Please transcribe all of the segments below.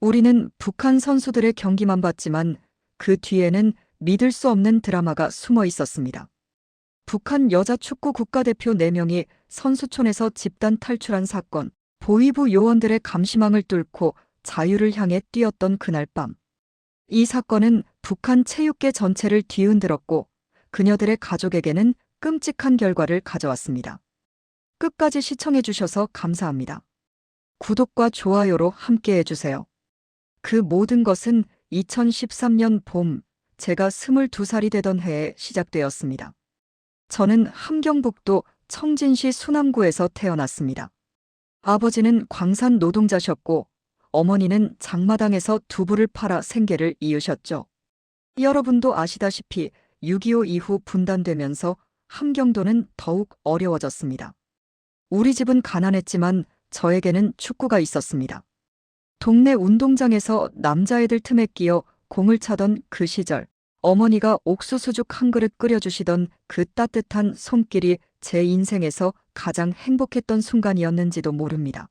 우리는 북한 선수들의 경기만 봤지만 그 뒤에는 믿을 수 없는 드라마가 숨어 있었습니다. 북한 여자 축구 국가대표 4명이 선수촌에서 집단 탈출한 사건, 보위부 요원들의 감시망을 뚫고 자유를 향해 뛰었던 그날 밤. 이 사건은 북한 체육계 전체를 뒤흔들었고 그녀들의 가족에게는 끔찍한 결과를 가져왔습니다. 끝까지 시청해 주셔서 감사합니다. 구독과 좋아요로 함께해 주세요. 그 모든 것은 2013년 봄, 제가 22살이 되던 해에 시작되었습니다. 저는 함경북도 청진시 수남구에서 태어났습니다. 아버지는 광산 노동자셨고 어머니는 장마당에서 두부를 팔아 생계를 이으셨죠. 여러분도 아시다시피 6.25 이후 분단되면서 함경도는 더욱 어려워졌습니다. 우리 집은 가난했지만 저에게는 축구가 있었습니다. 동네 운동장에서 남자애들 틈에 끼어 공을 차던 그 시절, 어머니가 옥수수죽 한 그릇 끓여주시던 그 따뜻한 손길이 제 인생에서 가장 행복했던 순간이었는지도 모릅니다.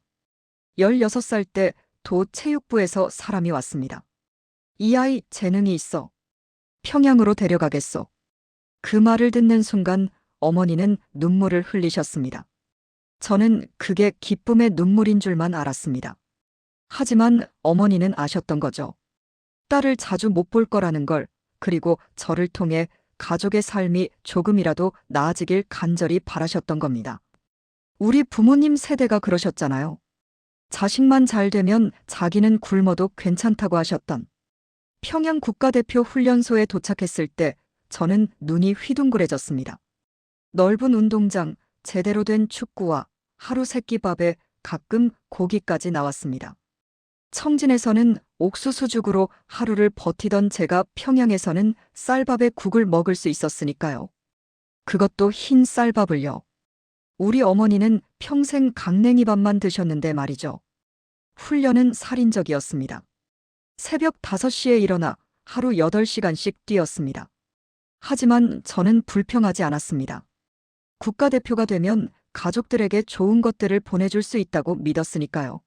16살 때 도 체육부에서 사람이 왔습니다. 이 아이 재능이 있어. 평양으로 데려가겠소. 그 말을 듣는 순간 어머니는 눈물을 흘리셨습니다. 저는 그게 기쁨의 눈물인 줄만 알았습니다. 하지만 어머니는 아셨던 거죠. 딸을 자주 못 볼 거라는 걸, 그리고 저를 통해 가족의 삶이 조금이라도 나아지길 간절히 바라셨던 겁니다. 우리 부모님 세대가 그러셨잖아요. 자식만 잘 되면 자기는 굶어도 괜찮다고 하셨던. 평양 국가대표 훈련소에 도착했을 때 저는 눈이 휘둥그레졌습니다. 넓은 운동장, 제대로 된 축구와 하루 세끼밥에 가끔 고기까지 나왔습니다. 청진에서는 옥수수죽으로 하루를 버티던 제가 평양에서는 쌀밥에 국을 먹을 수 있었으니까요. 그것도 흰 쌀밥을요. 우리 어머니는 평생 강냉이밥만 드셨는데 말이죠. 훈련은 살인적이었습니다. 새벽 5시에 일어나 하루 8시간씩 뛰었습니다. 하지만 저는 불평하지 않았습니다. 국가대표가 되면 가족들에게 좋은 것들을 보내줄 수 있다고 믿었으니까요.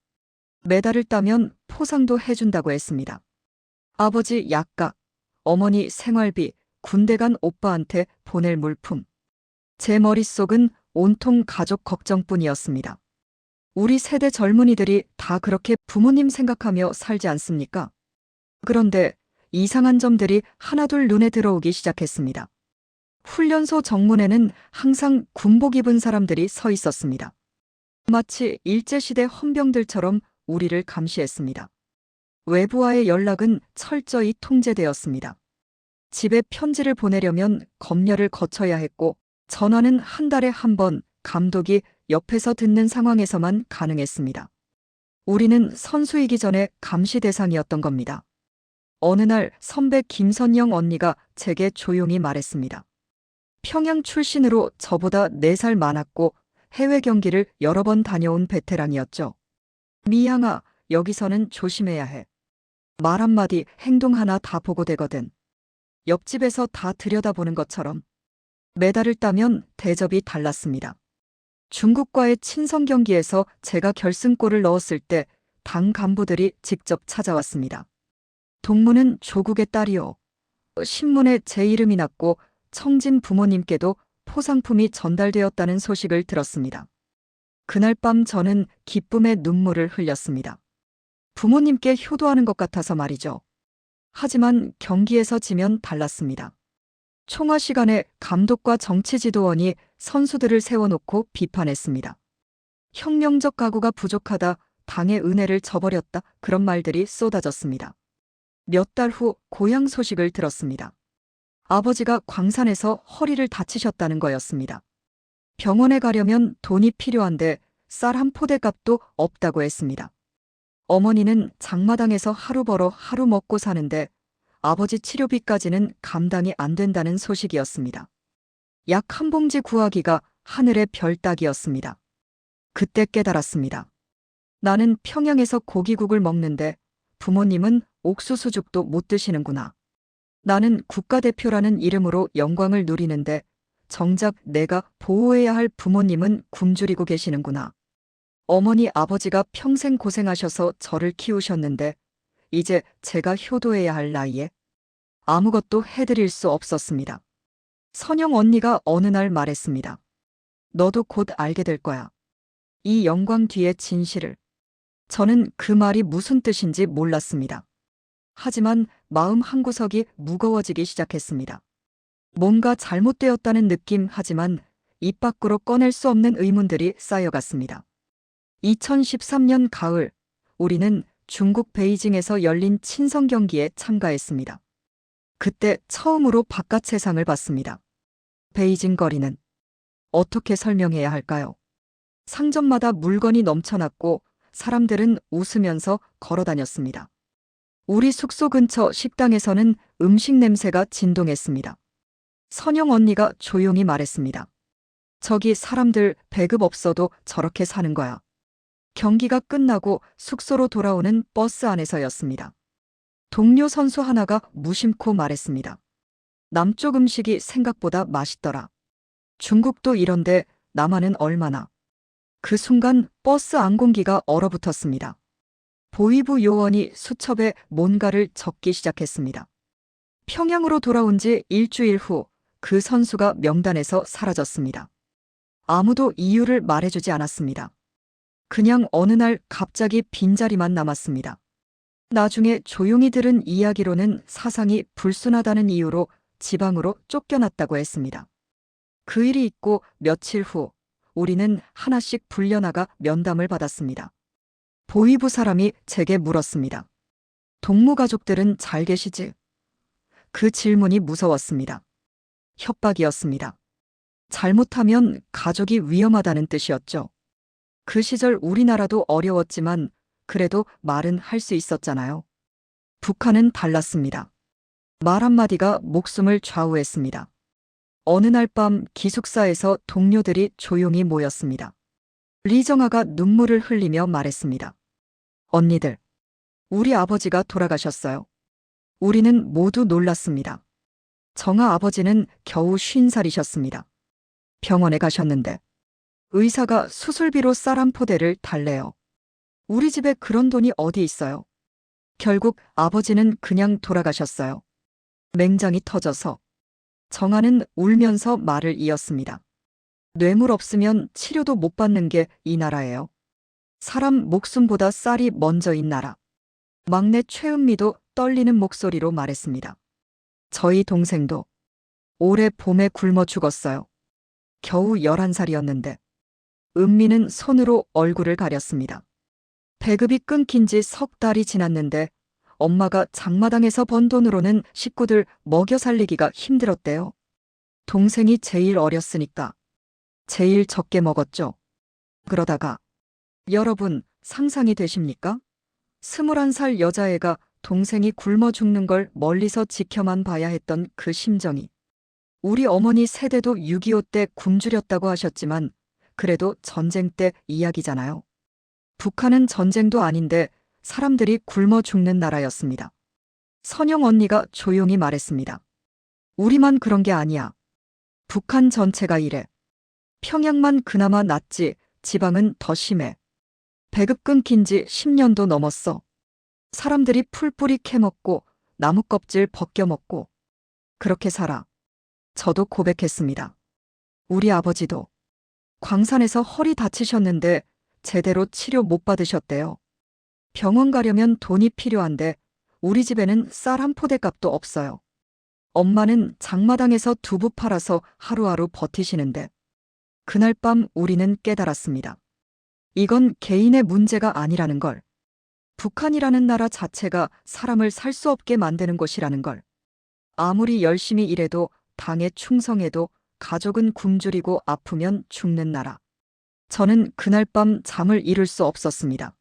메달을 따면 포상도 해준다고 했습니다. 아버지 약값, 어머니 생활비, 군대 간 오빠한테 보낼 물품. 제 머릿속은 온통 가족 걱정뿐이었습니다. 우리 세대 젊은이들이 다 그렇게 부모님 생각하며 살지 않습니까? 그런데 이상한 점들이 하나둘 눈에 들어오기 시작했습니다. 훈련소 정문에는 항상 군복 입은 사람들이 서 있었습니다. 마치 일제시대 헌병들처럼 우리를 감시했습니다. 외부와의 연락은 철저히 통제되었습니다. 집에 편지를 보내려면 검열을 거쳐야 했고 전화는 한 달에 한 번 감독이 옆에서 듣는 상황에서만 가능했습니다. 우리는 선수이기 전에 감시 대상이었던 겁니다. 어느 날 선배 김선영 언니가 제게 조용히 말했습니다. 평양 출신으로 저보다 4살 많았고 해외 경기를 여러 번 다녀온 베테랑이었죠. 미향아, 여기서는 조심해야 해. 말 한마디, 행동 하나 다 보고되거든. 옆집에서 다 들여다보는 것처럼. 메달을 따면 대접이 달랐습니다. 중국과의 친선 경기에서 제가 결승골을 넣었을 때 당 간부들이 직접 찾아왔습니다. 동무는 조국의 딸이요. 신문에 제 이름이 났고 청진 부모님께도 포상품이 전달되었다는 소식을 들었습니다. 그날 밤 저는 기쁨의 눈물을 흘렸습니다. 부모님께 효도하는 것 같아서 말이죠. 하지만 경기에서 지면 달랐습니다. 총화 시간에 감독과 정치지도원이 선수들을 세워놓고 비판했습니다. 혁명적 각오가 부족하다, 당의 은혜를 저버렸다, 그런 말들이 쏟아졌습니다. 몇 달 후 고향 소식을 들었습니다. 아버지가 광산에서 허리를 다치셨다는 거였습니다. 병원에 가려면 돈이 필요한데 쌀 한 포대 값도 없다고 했습니다. 어머니는 장마당에서 하루 벌어 하루 먹고 사는데 아버지 치료비까지는 감당이 안 된다는 소식이었습니다. 약 한 봉지 구하기가 하늘의 별 따기였습니다. 그때 깨달았습니다. 나는 평양에서 고기국을 먹는데 부모님은 옥수수죽도 못 드시는구나. 나는 국가대표라는 이름으로 영광을 누리는데 정작 내가 보호해야 할 부모님은 굶주리고 계시는구나. 어머니 아버지가 평생 고생하셔서 저를 키우셨는데 이제 제가 효도해야 할 나이에 아무것도 해드릴 수 없었습니다. 선영 언니가 어느 날 말했습니다. 너도 곧 알게 될 거야. 이 영광 뒤의 진실을. 저는 그 말이 무슨 뜻인지 몰랐습니다. 하지만 마음 한구석이 무거워지기 시작했습니다. 뭔가 잘못되었다는 느낌, 하지만 입 밖으로 꺼낼 수 없는 의문들이 쌓여갔습니다. 2013년 가을, 우리는 중국 베이징에서 열린 친선 경기에 참가했습니다. 그때 처음으로 바깥 세상을 봤습니다. 베이징 거리는 어떻게 설명해야 할까요? 상점마다 물건이 넘쳐났고 사람들은 웃으면서 걸어 다녔습니다. 우리 숙소 근처 식당에서는 음식 냄새가 진동했습니다. 선영 언니가 조용히 말했습니다. 저기 사람들 배급 없어도 저렇게 사는 거야. 경기가 끝나고 숙소로 돌아오는 버스 안에서였습니다. 동료 선수 하나가 무심코 말했습니다. 남쪽 음식이 생각보다 맛있더라. 중국도 이런데 남한은 얼마나. 그 순간 버스 안 공기가 얼어붙었습니다. 보위부 요원이 수첩에 뭔가를 적기 시작했습니다. 평양으로 돌아온 지 일주일 후 그 선수가 명단에서 사라졌습니다. 아무도 이유를 말해주지 않았습니다. 그냥 어느 날 갑자기 빈자리만 남았습니다. 나중에 조용히 들은 이야기로는 사상이 불순하다는 이유로 지방으로 쫓겨났다고 했습니다. 그 일이 있고 며칠 후 우리는 하나씩 불려나가 면담을 받았습니다. 보위부 사람이 제게 물었습니다. 동무 가족들은 잘 계시지? 그 질문이 무서웠습니다. 협박이었습니다. 잘못하면 가족이 위험하다는 뜻이었죠. 그 시절 우리나라도 어려웠지만 그래도 말은 할 수 있었잖아요. 북한은 달랐습니다. 말 한마디가 목숨을 좌우했습니다. 어느 날 밤 기숙사에서 동료들이 조용히 모였습니다. 리정아가 눈물을 흘리며 말했습니다. 언니들, 우리 아버지가 돌아가셨어요. 우리는 모두 놀랐습니다. 정아 아버지는 겨우 50살이셨습니다. 병원에 가셨는데 의사가 수술비로 쌀 한 포대를 달래요. 우리 집에 그런 돈이 어디 있어요? 결국 아버지는 그냥 돌아가셨어요. 맹장이 터져서. 정아는 울면서 말을 이었습니다. 뇌물 없으면 치료도 못 받는 게 이 나라예요. 사람 목숨보다 쌀이 먼저인 나라. 막내 최은미도 떨리는 목소리로 말했습니다. 저희 동생도 올해 봄에 굶어 죽었어요. 겨우 11살이었는데. 은미는 손으로 얼굴을 가렸습니다. 배급이 끊긴 지 석 달이 지났는데 엄마가 장마당에서 번 돈으로는 식구들 먹여 살리기가 힘들었대요. 동생이 제일 어렸으니까 제일 적게 먹었죠. 그러다가 여러분 상상이 되십니까? 21살 여자애가 동생이 굶어 죽는 걸 멀리서 지켜만 봐야 했던 그 심정이. 우리 어머니 세대도 6.25 때 굶주렸다고 하셨지만 그래도 전쟁 때 이야기잖아요. 북한은 전쟁도 아닌데 사람들이 굶어 죽는 나라였습니다. 선영 언니가 조용히 말했습니다. 우리만 그런 게 아니야. 북한 전체가 이래. 평양만 그나마 낫지 지방은 더 심해. 배급 끊긴 지 10년도 넘었어. 사람들이 풀뿌리 캐먹고 나무 껍질 벗겨 먹고 그렇게 살아. 저도 고백했습니다. 우리 아버지도 광산에서 허리 다치셨는데 제대로 치료 못 받으셨대요. 병원 가려면 돈이 필요한데 우리 집에는 쌀 한 포대 값도 없어요. 엄마는 장마당에서 두부 팔아서 하루하루 버티시는데 그날 밤 우리는 깨달았습니다. 이건 개인의 문제가 아니라는 걸. 북한이라는 나라 자체가 사람을 살 수 없게 만드는 곳이라는 걸. 아무리 열심히 일해도 당에 충성해도 가족은 굶주리고 아프면 죽는 나라. 저는 그날 밤 잠을 이룰 수 없었습니다.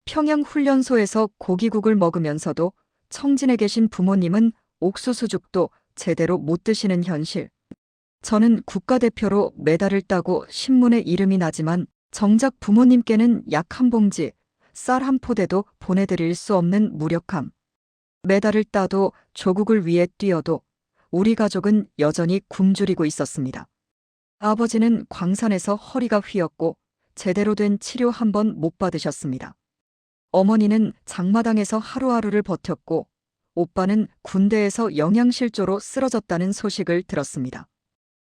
평양 훈련소에서 고기국을 먹으면서도 청진에 계신 부모님은 옥수수죽도 제대로 못 드시는 현실. 저는 국가대표로 메달을 따고 신문에 이름이 나지만 정작 부모님께는 약 한 봉지, 쌀 한 포대도 보내드릴 수 없는 무력함. 메달을 따도 조국을 위해 뛰어도 우리 가족은 여전히 굶주리고 있었습니다. 아버지는 광산에서 허리가 휘었고 제대로 된 치료 한 번 못 받으셨습니다. 어머니는 장마당에서 하루하루를 버텼고 오빠는 군대에서 영양실조로 쓰러졌다는 소식을 들었습니다.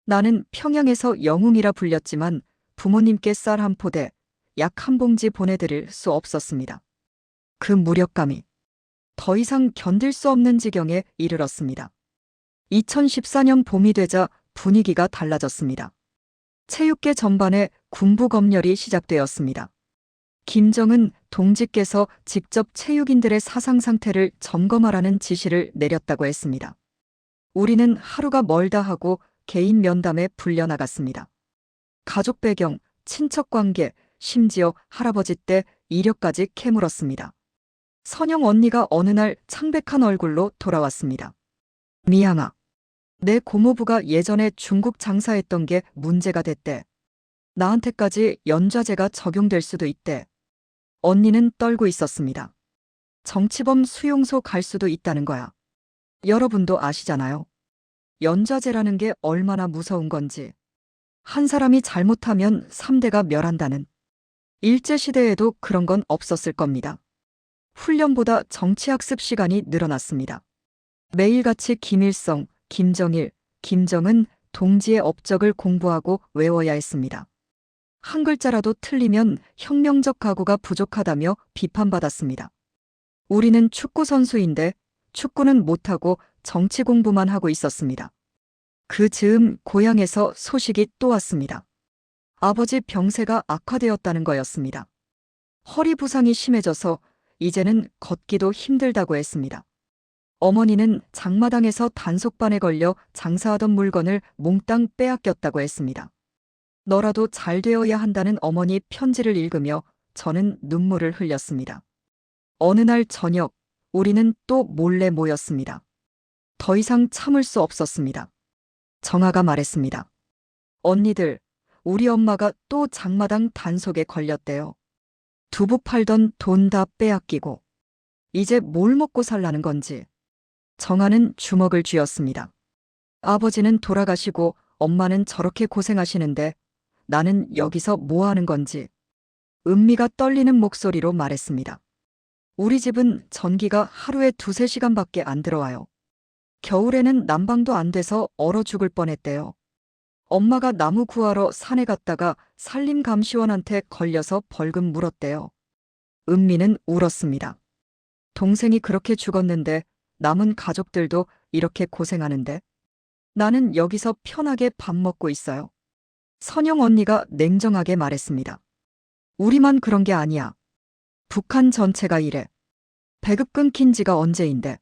나는 평양에서 영웅이라 불렸지만 부모님께 쌀 한 포대, 약 한 봉지 보내드릴 수 없었습니다. 그 무력감이 더 이상 견딜 수 없는 지경에 이르렀습니다. 2014년 봄이 되자 분위기가 달라졌습니다. 체육계 전반에 군부 검열이 시작되었습니다. 김정은 동지께서 직접 체육인들의 사상 상태를 점검하라는 지시를 내렸다고 했습니다. 우리는 하루가 멀다 하고 개인 면담에 불려나갔습니다. 가족 배경, 친척 관계, 심지어 할아버지 때 이력까지 캐물었습니다. 선영 언니가 어느 날 창백한 얼굴로 돌아왔습니다. 미양아, 내 고모부가 예전에 중국 장사했던 게 문제가 됐대. 나한테까지 연좌제가 적용될 수도 있대. 언니는 떨고 있었습니다. 정치범 수용소 갈 수도 있다는 거야. 여러분도 아시잖아요. 연좌제라는 게 얼마나 무서운 건지. 한 사람이 잘못하면 3대가 멸한다는. 일제시대에도 그런 건 없었을 겁니다. 훈련보다 정치학습 시간이 늘어났습니다. 매일같이 김일성, 김정일, 김정은 동지의 업적을 공부하고 외워야 했습니다. 한 글자라도 틀리면 혁명적 각오가 부족하다며 비판받았습니다. 우리는 축구 선수인데 축구는 못하고 정치 공부만 하고 있었습니다. 그 즈음 고향에서 소식이 또 왔습니다. 아버지 병세가 악화되었다는 거였습니다. 허리 부상이 심해져서 이제는 걷기도 힘들다고 했습니다. 어머니는 장마당에서 단속반에 걸려 장사하던 물건을 몽땅 빼앗겼다고 했습니다. 너라도 잘 되어야 한다는 어머니 편지를 읽으며 저는 눈물을 흘렸습니다. 어느 날 저녁, 우리는 또 몰래 모였습니다. 더 이상 참을 수 없었습니다. 정아가 말했습니다. 언니들, 우리 엄마가 또 장마당 단속에 걸렸대요. 두부 팔던 돈 다 빼앗기고 이제 뭘 먹고 살라는 건지. 정아는 주먹을 쥐었습니다. 아버지는 돌아가시고 엄마는 저렇게 고생하시는데 나는 여기서 뭐 하는 건지. 은미가 떨리는 목소리로 말했습니다. 우리 집은 전기가 하루에 2~3시간밖에 안 들어와요. 겨울에는 난방도 안 돼서 얼어 죽을 뻔했대요. 엄마가 나무 구하러 산에 갔다가 산림감시원한테 걸려서 벌금 물었대요. 은미는 울었습니다. 동생이 그렇게 죽었는데 남은 가족들도 이렇게 고생하는데 나는 여기서 편하게 밥 먹고 있어요. 선영 언니가 냉정하게 말했습니다. 우리만 그런 게 아니야. 북한 전체가 이래. 배급 끊긴 지가 언제인데.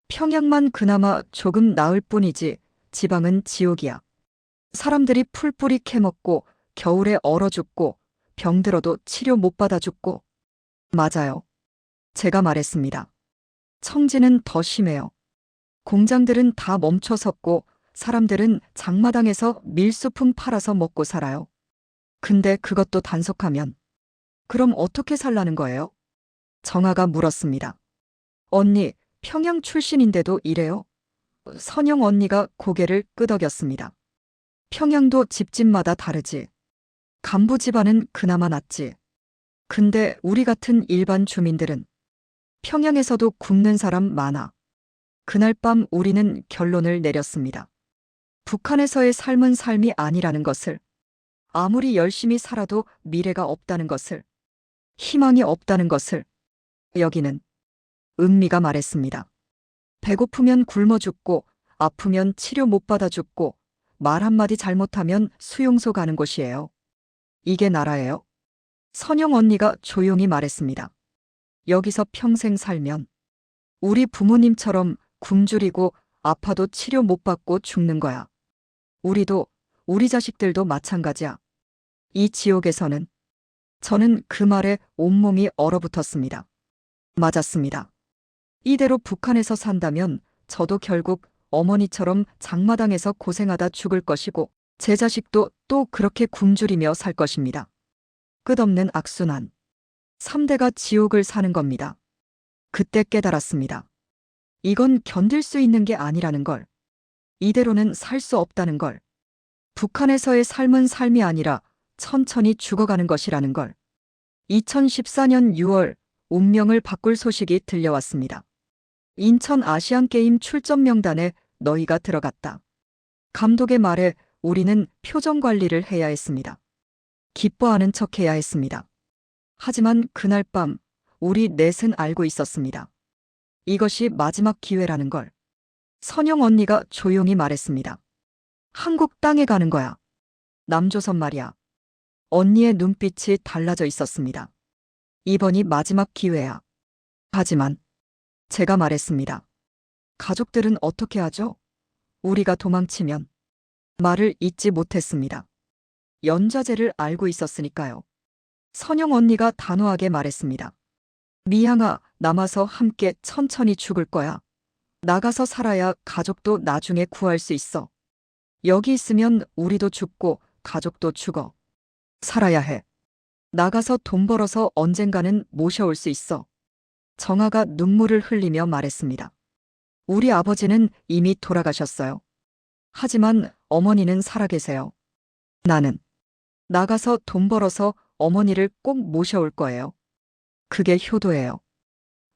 평양만 그나마 조금 나을 뿐이지 지방은 지옥이야. 사람들이 풀뿌리 캐먹고 겨울에 얼어 죽고 병들어도 치료 못 받아 죽고. 맞아요. 제가 말했습니다. 청지는 더 심해요. 공장들은 다 멈춰섰고 사람들은 장마당에서 밀수품 팔아서 먹고 살아요. 근데 그것도 단속하면 그럼 어떻게 살라는 거예요? 정아가 물었습니다. 언니, 평양 출신인데도 이래요? 선영 언니가 고개를 끄덕였습니다. 평양도 집집마다 다르지. 간부 집안은 그나마 낫지. 근데 우리 같은 일반 주민들은 평양에서도 굶는 사람 많아. 그날 밤 우리는 결론을 내렸습니다. 북한에서의 삶은 삶이 아니라는 것을, 아무리 열심히 살아도 미래가 없다는 것을, 희망이 없다는 것을. 여기는 은미가 말했습니다. 배고프면 굶어 죽고 아프면 치료 못 받아 죽고 말 한마디 잘못하면 수용소 가는 곳이에요. 이게 나라예요. 선영 언니가 조용히 말했습니다. 여기서 평생 살면 우리 부모님처럼 굶주리고 아파도 치료 못 받고 죽는 거야. 우리도, 우리 자식들도 마찬가지야. 이 지옥에서는. 저는 그 말에 온몸이 얼어붙었습니다. 맞았습니다. 이대로 북한에서 산다면 저도 결국 어머니처럼 장마당에서 고생하다 죽을 것이고 제 자식도 또 그렇게 굶주리며 살 것입니다. 끝없는 악순환. 3대가 지옥을 사는 겁니다. 그때 깨달았습니다. 이건 견딜 수 있는 게 아니라는 걸. 이대로는 살 수 없다는 걸. 북한에서의 삶은 삶이 아니라 천천히 죽어가는 것이라는 걸. 2014년 6월 운명을 바꿀 소식이 들려왔습니다. 인천 아시안게임 출전 명단에 너희가 들어갔다. 감독의 말에 우리는 표정 관리를 해야 했습니다. 기뻐하는 척해야 했습니다. 하지만 그날 밤 우리 넷은 알고 있었습니다. 이것이 마지막 기회라는 걸. 선영 언니가 조용히 말했습니다. 한국 땅에 가는 거야. 남조선 말이야. 언니의 눈빛이 달라져 있었습니다. 이번이 마지막 기회야. 하지만 제가 말했습니다. 가족들은 어떻게 하죠? 우리가 도망치면. 말을 잇지 못했습니다. 연좌제를 알고 있었으니까요. 선영 언니가 단호하게 말했습니다. 미향아, 남아서 함께 천천히 죽을 거야. 나가서 살아야 가족도 나중에 구할 수 있어. 여기 있으면 우리도 죽고 가족도 죽어. 살아야 해. 나가서 돈 벌어서 언젠가는 모셔올 수 있어. 정아가 눈물을 흘리며 말했습니다. 우리 아버지는 이미 돌아가셨어요. 하지만 어머니는 살아계세요. 나는 나가서 돈 벌어서 어머니를 꼭 모셔올 거예요. 그게 효도예요.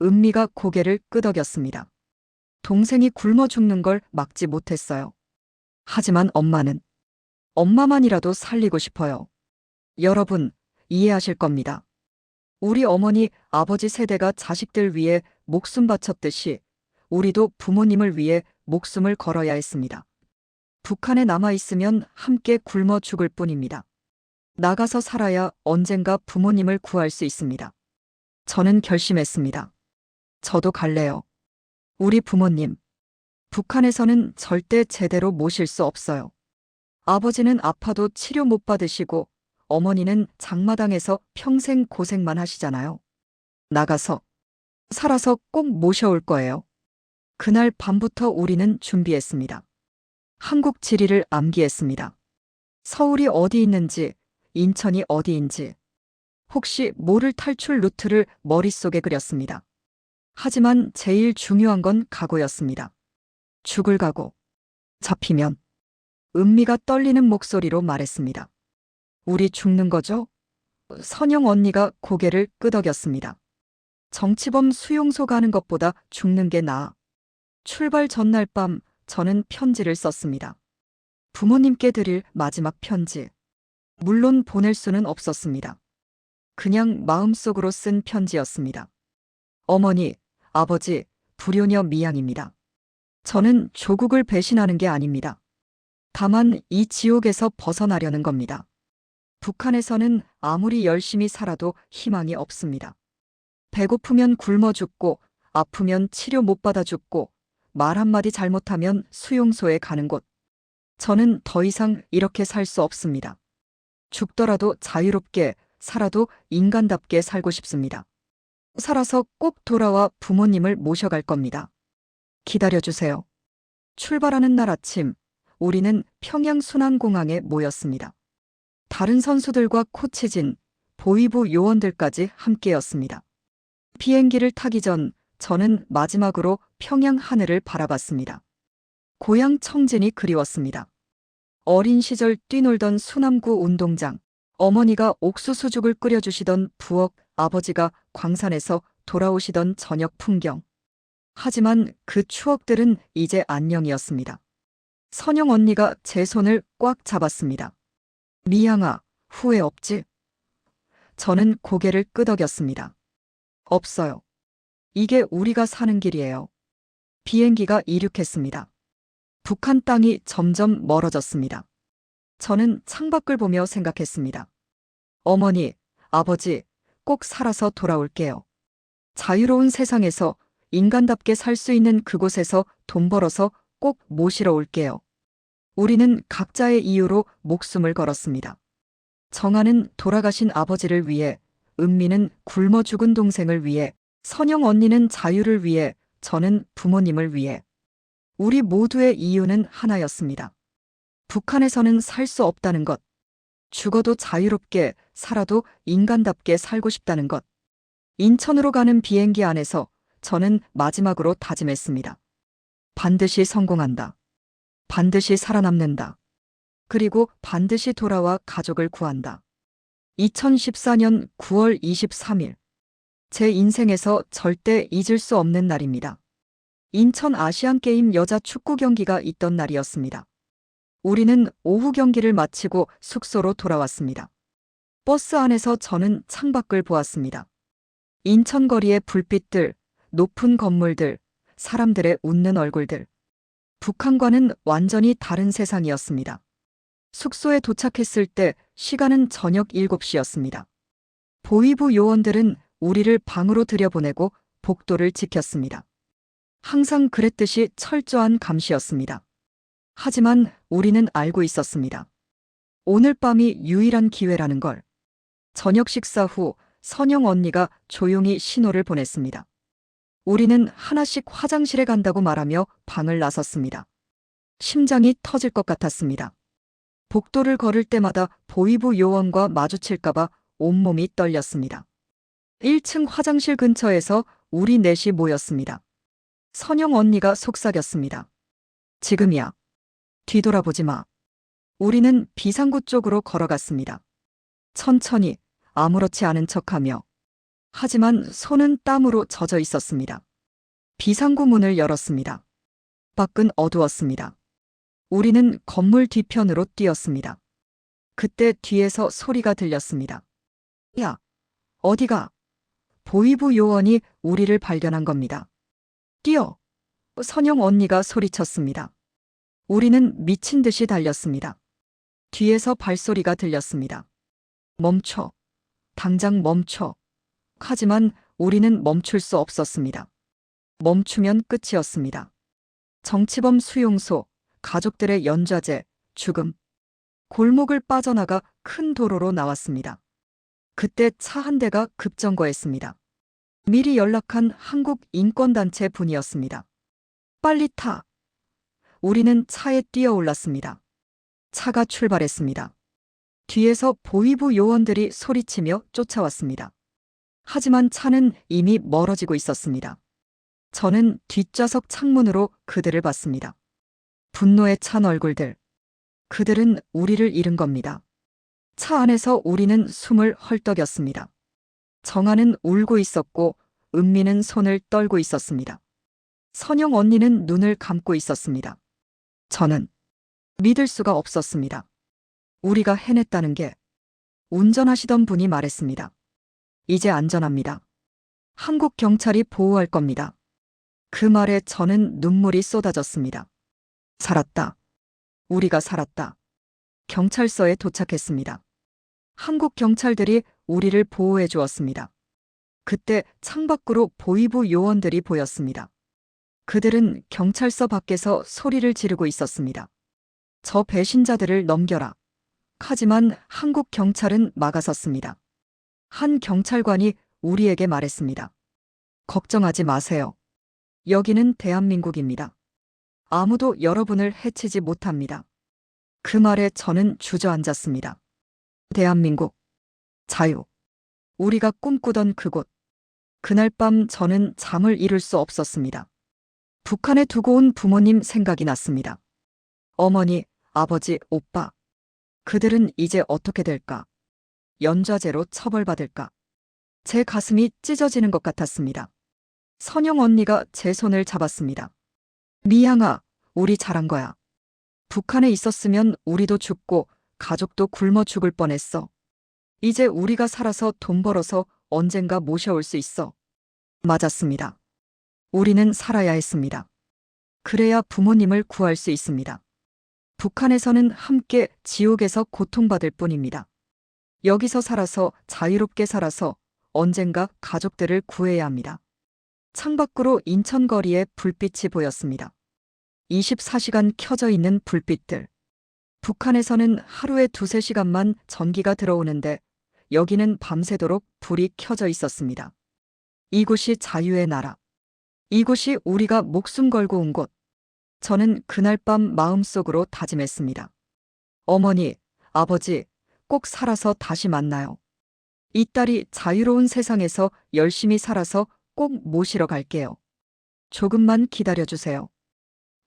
은미가 고개를 끄덕였습니다. 동생이 굶어 죽는 걸 막지 못했어요. 하지만 엄마만이라도 살리고 싶어요. 여러분, 이해하실 겁니다. 우리 어머니, 아버지 세대가 자식들 위해 목숨 바쳤듯이 우리도 부모님을 위해 목숨을 걸어야 했습니다. 북한에 남아있으면 함께 굶어 죽을 뿐입니다. 나가서 살아야 언젠가 부모님을 구할 수 있습니다. 저는 결심했습니다. 저도 갈래요. 우리 부모님, 북한에서는 절대 제대로 모실 수 없어요. 아버지는 아파도 치료 못 받으시고 어머니는 장마당에서 평생 고생만 하시잖아요. 나가서 살아서 꼭 모셔올 거예요. 그날 밤부터 우리는 준비했습니다. 한국 지리를 암기했습니다. 서울이 어디 있는지, 인천이 어디인지, 혹시 모를 탈출 루트를 머릿속에 그렸습니다. 하지만 제일 중요한 건 각오였습니다. 죽을 각오. 잡히면. 은미가 떨리는 목소리로 말했습니다. 우리 죽는 거죠? 선영 언니가 고개를 끄덕였습니다. 정치범 수용소 가는 것보다 죽는 게 나아. 출발 전날 밤 저는 편지를 썼습니다. 부모님께 드릴 마지막 편지. 물론 보낼 수는 없었습니다. 그냥 마음속으로 쓴 편지였습니다. 어머니, 아버지, 불효녀 미양입니다. 저는 조국을 배신하는 게 아닙니다. 다만 이 지옥에서 벗어나려는 겁니다. 북한에서는 아무리 열심히 살아도 희망이 없습니다. 배고프면 굶어 죽고, 아프면 치료 못 받아 죽고, 말 한마디 잘못하면 수용소에 가는 곳. 저는 더 이상 이렇게 살 수 없습니다. 죽더라도 자유롭게, 살아도 인간답게 살고 싶습니다. 살아서 꼭 돌아와 부모님을 모셔갈 겁니다. 기다려주세요. 출발하는 날 아침, 우리는 평양 순안공항에 모였습니다. 다른 선수들과 코치진, 보위부 요원들까지 함께였습니다. 비행기를 타기 전 저는 마지막으로 평양 하늘을 바라봤습니다. 고향 청진이 그리웠습니다. 어린 시절 뛰놀던 수남구 운동장, 어머니가 옥수수죽을 끓여주시던 부엌, 아버지가 광산에서 돌아오시던 저녁 풍경. 하지만 그 추억들은 이제 안녕이었습니다. 선영 언니가 제 손을 꽉 잡았습니다. 미양아, 후회 없지? 저는 고개를 끄덕였습니다. 없어요. 이게 우리가 사는 길이에요. 비행기가 이륙했습니다. 북한 땅이 점점 멀어졌습니다. 저는 창밖을 보며 생각했습니다. 어머니, 아버지, 꼭 살아서 돌아올게요. 자유로운 세상에서 인간답게 살 수 있는 그곳에서 돈 벌어서 꼭 모시러 올게요. 우리는 각자의 이유로 목숨을 걸었습니다. 정아는 돌아가신 아버지를 위해, 은미는 굶어 죽은 동생을 위해, 선영 언니는 자유를 위해, 저는 부모님을 위해. 우리 모두의 이유는 하나였습니다. 북한에서는 살 수 없다는 것. 죽어도 자유롭게, 살아도 인간답게 살고 싶다는 것. 인천으로 가는 비행기 안에서 저는 마지막으로 다짐했습니다. 반드시 성공한다. 반드시 살아남는다. 그리고 반드시 돌아와 가족을 구한다. 2014년 9월 23일. 제 인생에서 절대 잊을 수 없는 날입니다. 인천 아시안게임 여자 축구 경기가 있던 날이었습니다. 우리는 오후 경기를 마치고 숙소로 돌아왔습니다. 버스 안에서 저는 창밖을 보았습니다. 인천 거리의 불빛들, 높은 건물들, 사람들의 웃는 얼굴들. 북한과는 완전히 다른 세상이었습니다. 숙소에 도착했을 때 시간은 저녁 7시였습니다. 보위부 요원들은 우리를 방으로 들여보내고 복도를 지켰습니다. 항상 그랬듯이 철저한 감시였습니다. 하지만 우리는 알고 있었습니다. 오늘 밤이 유일한 기회라는 걸. 저녁 식사 후 선영 언니가 조용히 신호를 보냈습니다. 우리는 하나씩 화장실에 간다고 말하며 방을 나섰습니다. 심장이 터질 것 같았습니다. 복도를 걸을 때마다 보위부 요원과 마주칠까봐 온몸이 떨렸습니다. 1층 화장실 근처에서 우리 넷이 모였습니다. 선영 언니가 속삭였습니다. 지금이야. 뒤돌아보지 마. 우리는 비상구 쪽으로 걸어갔습니다. 천천히, 아무렇지 않은 척하며. 하지만 손은 땀으로 젖어 있었습니다. 비상구 문을 열었습니다. 밖은 어두웠습니다. 우리는 건물 뒤편으로 뛰었습니다. 그때 뒤에서 소리가 들렸습니다. 야, 어디가? 보위부 요원이 우리를 발견한 겁니다. 뛰어! 선영 언니가 소리쳤습니다. 우리는 미친 듯이 달렸습니다. 뒤에서 발소리가 들렸습니다. 멈춰. 당장 멈춰. 하지만 우리는 멈출 수 없었습니다. 멈추면 끝이었습니다. 정치범 수용소, 가족들의 연좌제, 죽음. 골목을 빠져나가 큰 도로로 나왔습니다. 그때 차 한 대가 급정거했습니다. 미리 연락한 한국 인권단체 분이었습니다. 빨리 타. 우리는 차에 뛰어 올랐습니다. 차가 출발했습니다. 뒤에서 보위부 요원들이 소리치며 쫓아왔습니다. 하지만 차는 이미 멀어지고 있었습니다. 저는 뒷좌석 창문으로 그들을 봤습니다. 분노에 찬 얼굴들. 그들은 우리를 잃은 겁니다. 차 안에서 우리는 숨을 헐떡였습니다. 정아는 울고 있었고 은미는 손을 떨고 있었습니다. 선영 언니는 눈을 감고 있었습니다. 저는 믿을 수가 없었습니다. 우리가 해냈다는 게. 운전하시던 분이 말했습니다. 이제 안전합니다. 한국 경찰이 보호할 겁니다. 그 말에 저는 눈물이 쏟아졌습니다. 살았다. 우리가 살았다. 경찰서에 도착했습니다. 한국 경찰들이 우리를 보호해 주었습니다. 그때 창밖으로 보위부 요원들이 보였습니다. 그들은 경찰서 밖에서 소리를 지르고 있었습니다. 저 배신자들을 넘겨라. 하지만 한국 경찰은 막아섰습니다. 한 경찰관이 우리에게 말했습니다. 걱정하지 마세요. 여기는 대한민국입니다. 아무도 여러분을 해치지 못합니다. 그 말에 저는 주저앉았습니다. 대한민국. 자유. 우리가 꿈꾸던 그곳. 그날 밤 저는 잠을 이룰 수 없었습니다. 북한에 두고 온 부모님 생각이 났습니다. 어머니, 아버지, 오빠. 그들은 이제 어떻게 될까? 연좌제로 처벌받을까? 제 가슴이 찢어지는 것 같았습니다. 선영 언니가 제 손을 잡았습니다. 미향아, 우리 잘한 거야. 북한에 있었으면 우리도 죽고 가족도 굶어 죽을 뻔했어. 이제 우리가 살아서 돈 벌어서 언젠가 모셔올 수 있어. 맞았습니다. 우리는 살아야 했습니다. 그래야 부모님을 구할 수 있습니다. 북한에서는 함께 지옥에서 고통받을 뿐입니다. 여기서 살아서 자유롭게 살아서 언젠가 가족들을 구해야 합니다. 창밖으로 인천 거리에 불빛이 보였습니다. 24시간 켜져 있는 불빛들. 북한에서는 하루에 2~3시간만 전기가 들어오는데 여기는 밤새도록 불이 켜져 있었습니다. 이곳이 자유의 나라. 이곳이 우리가 목숨 걸고 온 곳. 저는 그날 밤 마음속으로 다짐했습니다. 어머니, 아버지, 꼭 살아서 다시 만나요. 이 딸이 자유로운 세상에서 열심히 살아서 꼭 모시러 갈게요. 조금만 기다려주세요.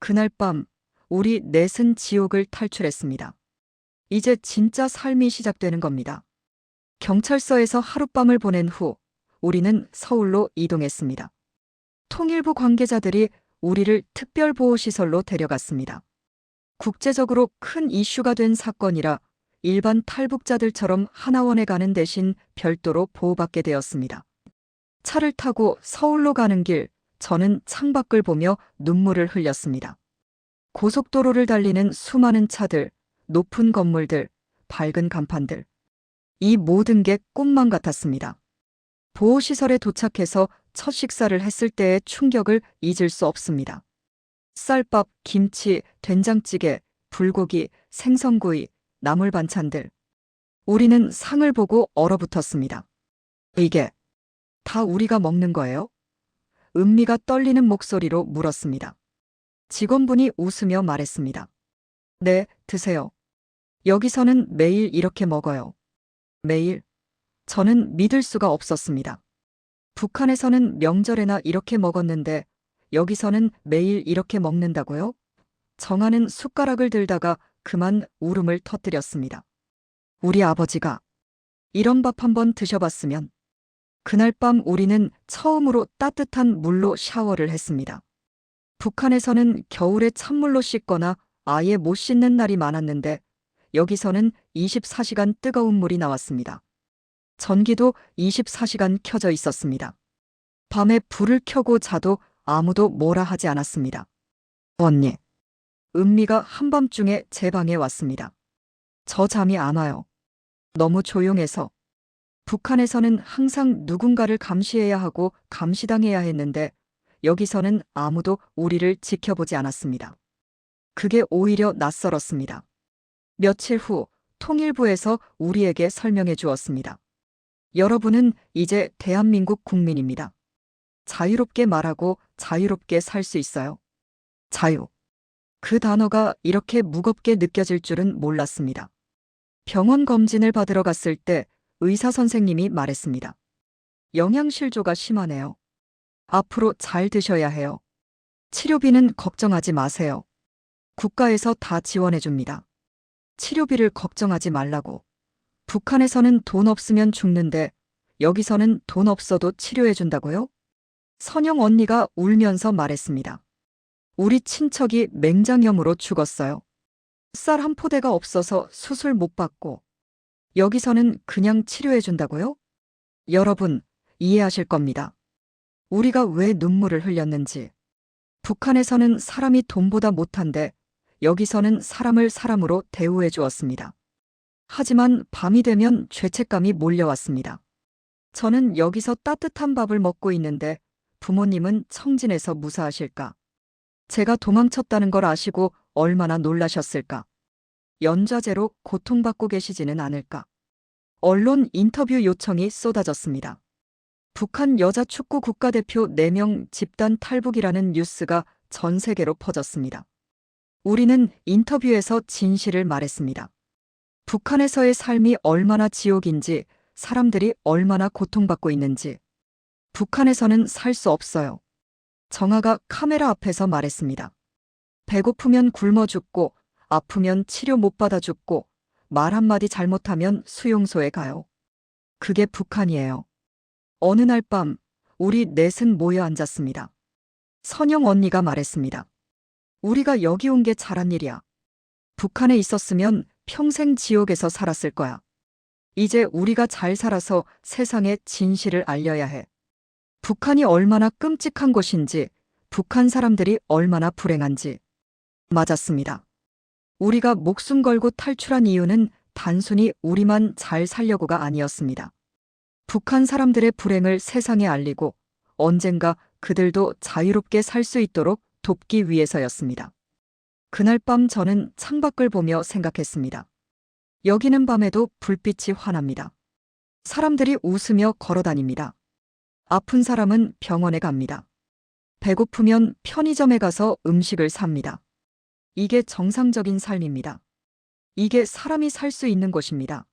그날 밤 우리 넷은 지옥을 탈출했습니다. 이제 진짜 삶이 시작되는 겁니다. 경찰서에서 하룻밤을 보낸 후 우리는 서울로 이동했습니다. 통일부 관계자들이 우리를 특별보호시설로 데려갔습니다. 국제적으로 큰 이슈가 된 사건이라 일반 탈북자들처럼 하나원에 가는 대신 별도로 보호받게 되었습니다. 차를 타고 서울로 가는 길, 저는 창밖을 보며 눈물을 흘렸습니다. 고속도로를 달리는 수많은 차들, 높은 건물들, 밝은 간판들. 이 모든 게 꿈만 같았습니다. 보호시설에 도착해서 첫 식사를 했을 때의 충격을 잊을 수 없습니다. 쌀밥, 김치, 된장찌개, 불고기, 생선구이, 나물 반찬들. 우리는 상을 보고 얼어붙었습니다. 이게 다 우리가 먹는 거예요? 은미가 떨리는 목소리로 물었습니다. 직원분이 웃으며 말했습니다. 네, 드세요. 여기서는 매일 이렇게 먹어요. 매일. 저는 믿을 수가 없었습니다. 북한에서는 명절에나 이렇게 먹었는데 여기서는 매일 이렇게 먹는다고요? 정하는 숟가락을 들다가 그만 울음을 터뜨렸습니다. 우리 아버지가 이런 밥 한번 드셔봤으면. 그날 밤 우리는 처음으로 따뜻한 물로 샤워를 했습니다. 북한에서는 겨울에 찬물로 씻거나 아예 못 씻는 날이 많았는데 여기서는 24시간 뜨거운 물이 나왔습니다. 전기도 24시간 켜져 있었습니다. 밤에 불을 켜고 자도 아무도 뭐라 하지 않았습니다. 언니. 은미가 한밤중에 제 방에 왔습니다. 저 잠이 안 와요. 너무 조용해서. 북한에서는 항상 누군가를 감시해야 하고 감시당해야 했는데 여기서는 아무도 우리를 지켜보지 않았습니다. 그게 오히려 낯설었습니다. 며칠 후 통일부에서 우리에게 설명해 주었습니다. 여러분은 이제 대한민국 국민입니다. 자유롭게 말하고 자유롭게 살 수 있어요. 자유. 그 단어가 이렇게 무겁게 느껴질 줄은 몰랐습니다. 병원 검진을 받으러 갔을 때 의사 선생님이 말했습니다. 영양실조가 심하네요. 앞으로 잘 드셔야 해요. 치료비는 걱정하지 마세요. 국가에서 다 지원해 줍니다. 치료비를 걱정하지 말라고. 북한에서는 돈 없으면 죽는데 여기서는 돈 없어도 치료해 준다고요? 선영 언니가 울면서 말했습니다. 우리 친척이 맹장염으로 죽었어요. 쌀 한 포대가 없어서 수술 못 받고 여기서는 그냥 치료해 준다고요? 여러분, 이해하실 겁니다. 우리가 왜 눈물을 흘렸는지. 북한에서는 사람이 돈보다 못한데 여기서는 사람을 사람으로 대우해 주었습니다. 하지만 밤이 되면 죄책감이 몰려왔습니다. 저는 여기서 따뜻한 밥을 먹고 있는데 부모님은 청진에서 무사하실까? 제가 도망쳤다는 걸 아시고 얼마나 놀라셨을까? 연좌제로 고통받고 계시지는 않을까? 언론 인터뷰 요청이 쏟아졌습니다. 북한 여자 축구 국가대표 4명 집단 탈북이라는 뉴스가 전 세계로 퍼졌습니다. 우리는 인터뷰에서 진실을 말했습니다. 북한에서의 삶이 얼마나 지옥인지, 사람들이 얼마나 고통받고 있는지. 북한에서는 살 수 없어요. 정아가 카메라 앞에서 말했습니다. 배고프면 굶어 죽고, 아프면 치료 못 받아 죽고, 말 한마디 잘못하면 수용소에 가요. 그게 북한이에요. 어느 날 밤, 우리 넷은 모여 앉았습니다. 선영 언니가 말했습니다. 우리가 여기 온 게 잘한 일이야. 북한에 있었으면 평생 지옥에서 살았을 거야. 이제 우리가 잘 살아서 세상에 진실을 알려야 해. 북한이 얼마나 끔찍한 곳인지, 북한 사람들이 얼마나 불행한지. 맞았습니다. 우리가 목숨 걸고 탈출한 이유는 단순히 우리만 잘 살려고가 아니었습니다. 북한 사람들의 불행을 세상에 알리고 언젠가 그들도 자유롭게 살 수 있도록 돕기 위해서였습니다. 그날 밤 저는 창밖을 보며 생각했습니다. 여기는 밤에도 불빛이 환합니다. 사람들이 웃으며 걸어다닙니다. 아픈 사람은 병원에 갑니다. 배고프면 편의점에 가서 음식을 삽니다. 이게 정상적인 삶입니다. 이게 사람이 살 수 있는 곳입니다.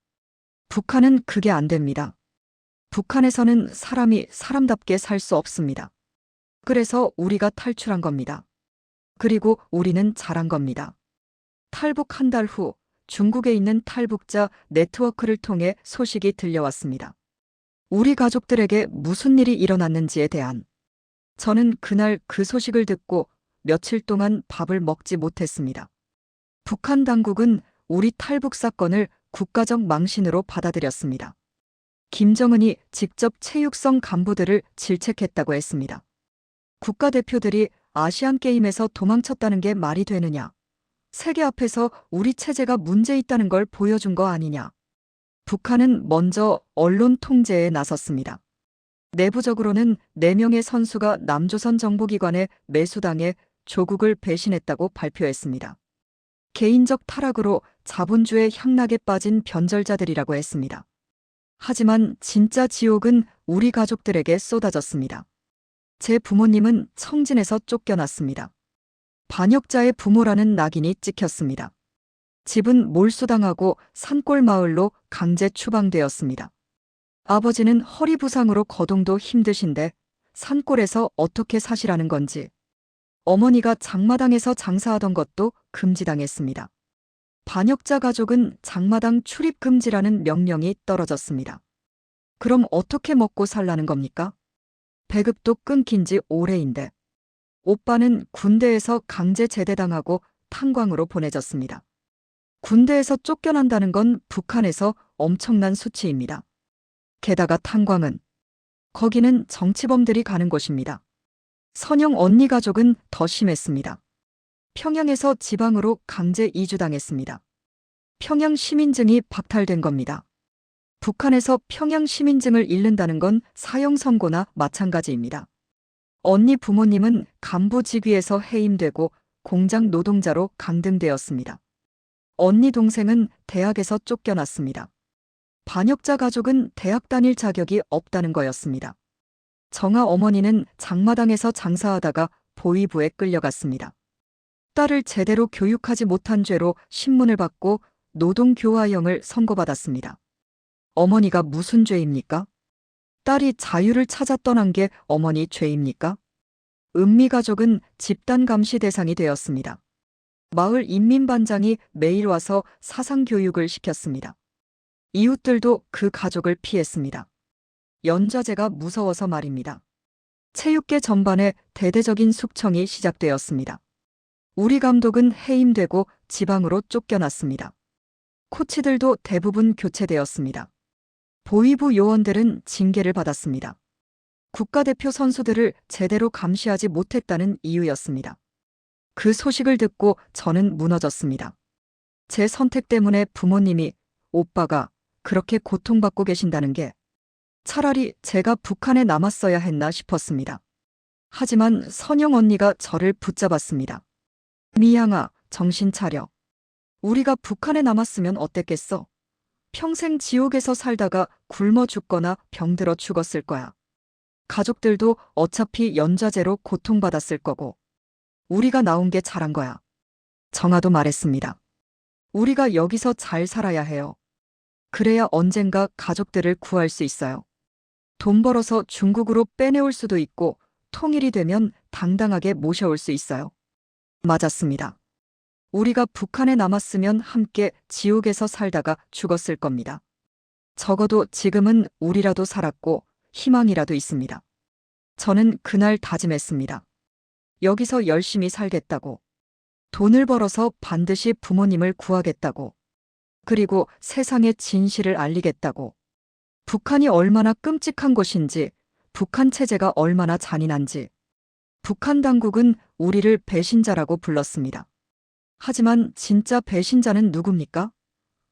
북한은 그게 안 됩니다. 북한에서는 사람이 사람답게 살 수 없습니다. 그래서 우리가 탈출한 겁니다. 그리고 우리는 잘한 겁니다. 탈북 한 달 후 중국에 있는 탈북자 네트워크를 통해 소식이 들려왔습니다. 우리 가족들에게 무슨 일이 일어났는지에 대한. 저는 그날 그 소식을 듣고 며칠 동안 밥을 먹지 못했습니다. 북한 당국은 우리 탈북 사건을 국가적 망신으로 받아들였습니다. 김정은이 직접 체육성 간부들을 질책했다고 했습니다. 국가대표들이 아시안게임에서 도망쳤다는 게 말이 되느냐? 세계 앞에서 우리 체제가 문제 있다는 걸 보여준 거 아니냐? 북한은 먼저 언론 통제에 나섰습니다. 내부적으로는 4명의 선수가 남조선 정보기관에 매수당해 조국을 배신했다고 발표했습니다. 개인적 타락으로 자본주의 향락에 빠진 변절자들이라고 했습니다. 하지만 진짜 지옥은 우리 가족들에게 쏟아졌습니다. 제 부모님은 청진에서 쫓겨났습니다. 반역자의 부모라는 낙인이 찍혔습니다. 집은 몰수당하고 산골 마을로 강제 추방되었습니다. 아버지는 허리 부상으로 거동도 힘드신데 산골에서 어떻게 사시라는 건지. 어머니가 장마당에서 장사하던 것도 금지당했습니다. 반역자 가족은 장마당 출입 금지라는 명령이 떨어졌습니다. 그럼 어떻게 먹고 살라는 겁니까? 배급도 끊긴 지 오래인데. 오빠는 군대에서 강제 제대당하고 탄광으로 보내졌습니다. 군대에서 쫓겨난다는 건 북한에서 엄청난 수치입니다. 게다가 탄광은 거기는 정치범들이 가는 곳입니다. 선영 언니 가족은 더 심했습니다. 평양에서 지방으로 강제 이주당했습니다. 평양 시민증이 박탈된 겁니다. 북한에서 평양 시민증을 잃는다는 건 사형 선고나 마찬가지입니다. 언니 부모님은 간부 직위에서 해임되고 공장 노동자로 강등되었습니다. 언니 동생은 대학에서 쫓겨났습니다. 반역자 가족은 대학 다닐 자격이 없다는 거였습니다. 정아 어머니는 장마당에서 장사하다가 보위부에 끌려갔습니다. 딸을 제대로 교육하지 못한 죄로 신문을 받고 노동교화형을 선고받았습니다. 어머니가 무슨 죄입니까? 딸이 자유를 찾아 떠난 게 어머니 죄입니까? 은미 가족은 집단 감시 대상이 되었습니다. 마을 인민반장이 매일 와서 사상교육을 시켰습니다. 이웃들도 그 가족을 피했습니다. 연좌제가 무서워서 말입니다. 체육계 전반에 대대적인 숙청이 시작되었습니다. 우리 감독은 해임되고 지방으로 쫓겨났습니다. 코치들도 대부분 교체되었습니다. 보위부 요원들은 징계를 받았습니다. 국가대표 선수들을 제대로 감시하지 못했다는 이유였습니다. 그 소식을 듣고 저는 무너졌습니다. 제 선택 때문에 부모님이, 오빠가 그렇게 고통받고 계신다는 게 차라리 제가 북한에 남았어야 했나 싶었습니다. 하지만 선영 언니가 저를 붙잡았습니다. 미양아, 정신 차려. 우리가 북한에 남았으면 어땠겠어? 평생 지옥에서 살다가 굶어 죽거나 병들어 죽었을 거야. 가족들도 어차피 연좌제로 고통받았을 거고. 우리가 나온 게 잘한 거야. 정아도 말했습니다. 우리가 여기서 잘 살아야 해요. 그래야 언젠가 가족들을 구할 수 있어요. 돈 벌어서 중국으로 빼내올 수도 있고 통일이 되면 당당하게 모셔올 수 있어요. 맞았습니다. 우리가 북한에 남았으면 함께 지옥에서 살다가 죽었을 겁니다. 적어도 지금은 우리라도 살았고 희망이라도 있습니다. 저는 그날 다짐했습니다. 여기서 열심히 살겠다고. 돈을 벌어서 반드시 부모님을 구하겠다고. 그리고 세상에 진실을 알리겠다고. 북한이 얼마나 끔찍한 곳인지, 북한 체제가 얼마나 잔인한지. 북한 당국은 우리를 배신자라고 불렀습니다. 하지만 진짜 배신자는 누굽니까?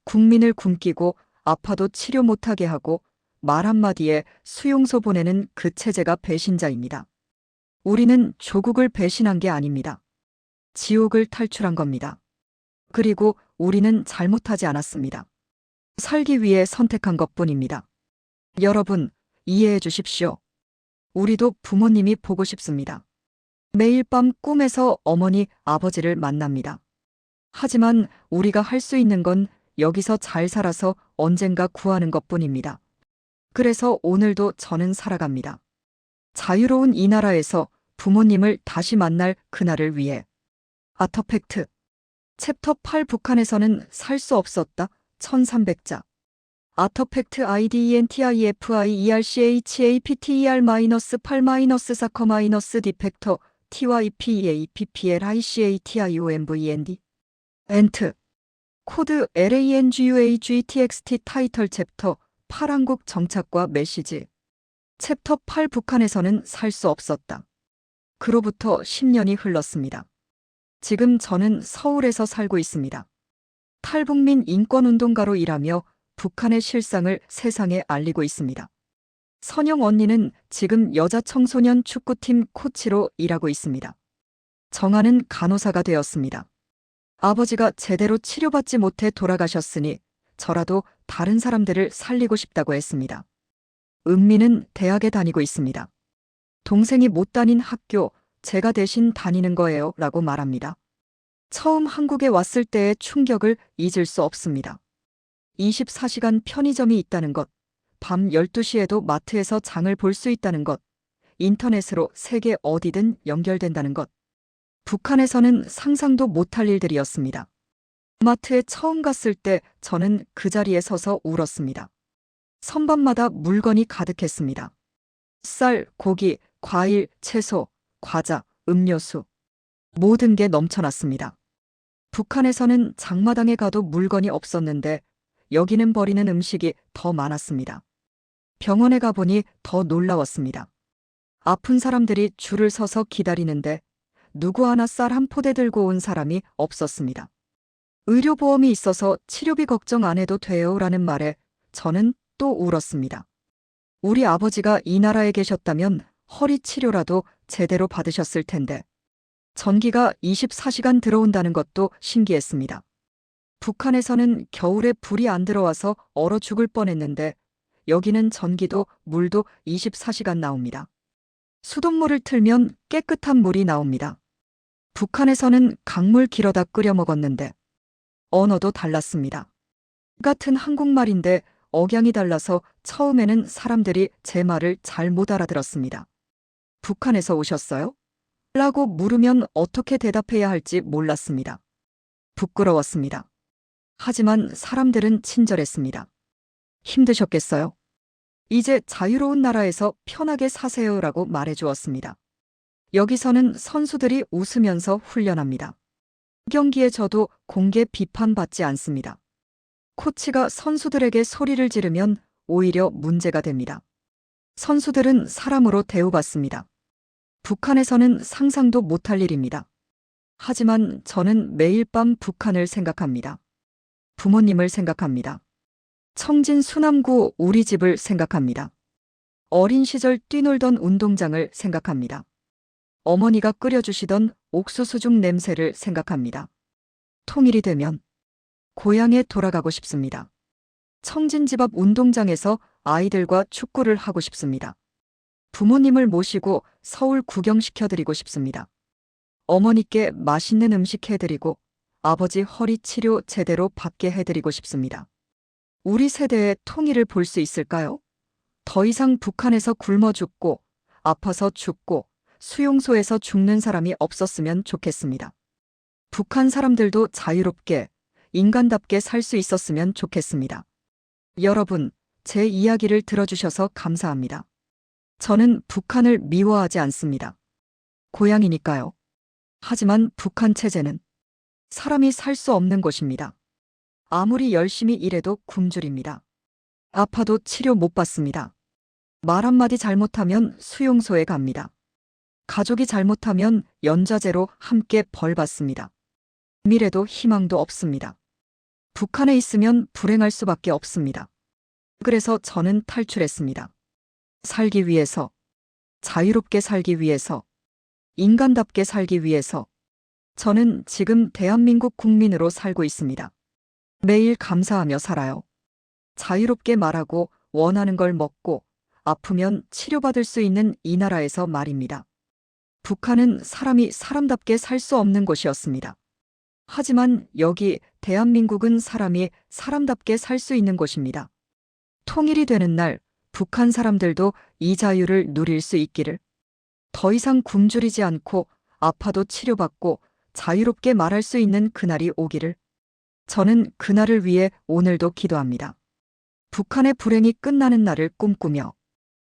국민을 굶기고 아파도 치료 못하게 하고 말 한마디에 수용소 보내는 그 체제가 배신자입니다. 우리는 조국을 배신한 게 아닙니다. 지옥을 탈출한 겁니다. 그리고 우리는 잘못하지 않았습니다. 살기 위해 선택한 것뿐입니다. 여러분, 이해해 주십시오. 우리도 부모님이 보고 싶습니다. 매일 밤 꿈에서 어머니, 아버지를 만납니다. 하지만 우리가 할 수 있는 건 여기서 잘 살아서 언젠가 구하는 것뿐입니다. 그래서 오늘도 저는 살아갑니다. 자유로운 이 나라에서 부모님을 다시 만날 그날을 위해. 아터팩트. 챕터 8 북한에서는 살 수 없었다. 1300자. 아터팩트 IDENTIFIERCHAPTER-8-4, TYPEAPPLICATIOMVND 엔트 코드 LANGUAGTXT 타이틀 챕터 8 한국 정착과 메시지 챕터 8 북한에서는 살 수 없었다. 그로부터 10년이 흘렀습니다. 지금 저는 서울에서 살고 있습니다. 탈북민 인권운동가로 일하며 북한의 실상을 세상에 알리고 있습니다. 선영 언니는 지금 여자 청소년 축구팀 코치로 일하고 있습니다. 정아는 간호사가 되었습니다. 아버지가 제대로 치료받지 못해 돌아가셨으니 저라도 다른 사람들을 살리고 싶다고 했습니다. 은미는 대학에 다니고 있습니다. 동생이 못 다닌 학교, 제가 대신 다니는 거예요 라고 말합니다. 처음 한국에 왔을 때의 충격을 잊을 수 없습니다. 24시간 편의점이 있다는 것, 밤 12시에도 마트에서 장을 볼 수 있다는 것, 인터넷으로 세계 어디든 연결된다는 것. 북한에서는 상상도 못할 일들이었습니다. 마트에 처음 갔을 때 저는 그 자리에 서서 울었습니다. 선반마다 물건이 가득했습니다. 쌀, 고기, 과일, 채소, 과자, 음료수. 모든 게 넘쳐났습니다. 북한에서는 장마당에 가도 물건이 없었는데 여기는 버리는 음식이 더 많았습니다. 병원에 가보니 더 놀라웠습니다. 아픈 사람들이 줄을 서서 기다리는데 누구 하나 쌀 한 포대 들고 온 사람이 없었습니다. 의료보험이 있어서 치료비 걱정 안 해도 돼요라는 말에 저는 또 울었습니다. 우리 아버지가 이 나라에 계셨다면 허리 치료라도 제대로 받으셨을 텐데 전기가 24시간 들어온다는 것도 신기했습니다. 북한에서는 겨울에 불이 안 들어와서 얼어 죽을 뻔했는데 여기는 전기도 물도 24시간 나옵니다. 수돗물을 틀면 깨끗한 물이 나옵니다. 북한에서는 강물 길어다 끓여 먹었는데 언어도 달랐습니다. 같은 한국말인데 억양이 달라서 처음에는 사람들이 제 말을 잘 못 알아들었습니다. 북한에서 오셨어요? 라고 물으면 어떻게 대답해야 할지 몰랐습니다. 부끄러웠습니다. 하지만 사람들은 친절했습니다. 힘드셨겠어요? 이제 자유로운 나라에서 편하게 사세요라고 말해주었습니다. 여기서는 선수들이 웃으면서 훈련합니다. 경기에 저도 공개 비판받지 않습니다. 코치가 선수들에게 소리를 지르면 오히려 문제가 됩니다. 선수들은 사람으로 대우받습니다. 북한에서는 상상도 못할 일입니다. 하지만 저는 매일 밤 북한을 생각합니다. 부모님을 생각합니다. 청진 수남구 우리 집을 생각합니다. 어린 시절 뛰놀던 운동장을 생각합니다. 어머니가 끓여주시던 옥수수죽 냄새를 생각합니다. 통일이 되면 고향에 돌아가고 싶습니다. 청진 집 앞 운동장에서 아이들과 축구를 하고 싶습니다. 부모님을 모시고 서울 구경시켜드리고 싶습니다. 어머니께 맛있는 음식 해드리고 아버지 허리 치료 제대로 받게 해드리고 싶습니다. 우리 세대의 통일을 볼 수 있을까요? 더 이상 북한에서 굶어 죽고 아파서 죽고 수용소에서 죽는 사람이 없었으면 좋겠습니다. 북한 사람들도 자유롭게 인간답게 살 수 있었으면 좋겠습니다. 여러분, 제 이야기를 들어주셔서 감사합니다. 저는 북한을 미워하지 않습니다. 고향이니까요. 하지만 북한 체제는 사람이 살 수 없는 곳입니다. 아무리 열심히 일해도 굶주립니다. 아파도 치료 못 받습니다. 말 한마디 잘못하면 수용소에 갑니다. 가족이 잘못하면 연좌제로 함께 벌 받습니다. 미래도 희망도 없습니다. 북한에 있으면 불행할 수밖에 없습니다. 그래서 저는 탈출했습니다. 살기 위해서, 자유롭게 살기 위해서, 인간답게 살기 위해서 저는 지금 대한민국 국민으로 살고 있습니다. 매일 감사하며 살아요. 자유롭게 말하고 원하는 걸 먹고 아프면 치료받을 수 있는 이 나라에서 말입니다. 북한은 사람이 사람답게 살 수 없는 곳이었습니다. 하지만 여기 대한민국은 사람이 사람답게 살 수 있는 곳입니다. 통일이 되는 날 북한 사람들도 이 자유를 누릴 수 있기를, 더 이상 굶주리지 않고 아파도 치료받고 자유롭게 말할 수 있는 그날이 오기를, 저는 그날을 위해 오늘도 기도합니다. 북한의 불행이 끝나는 날을 꿈꾸며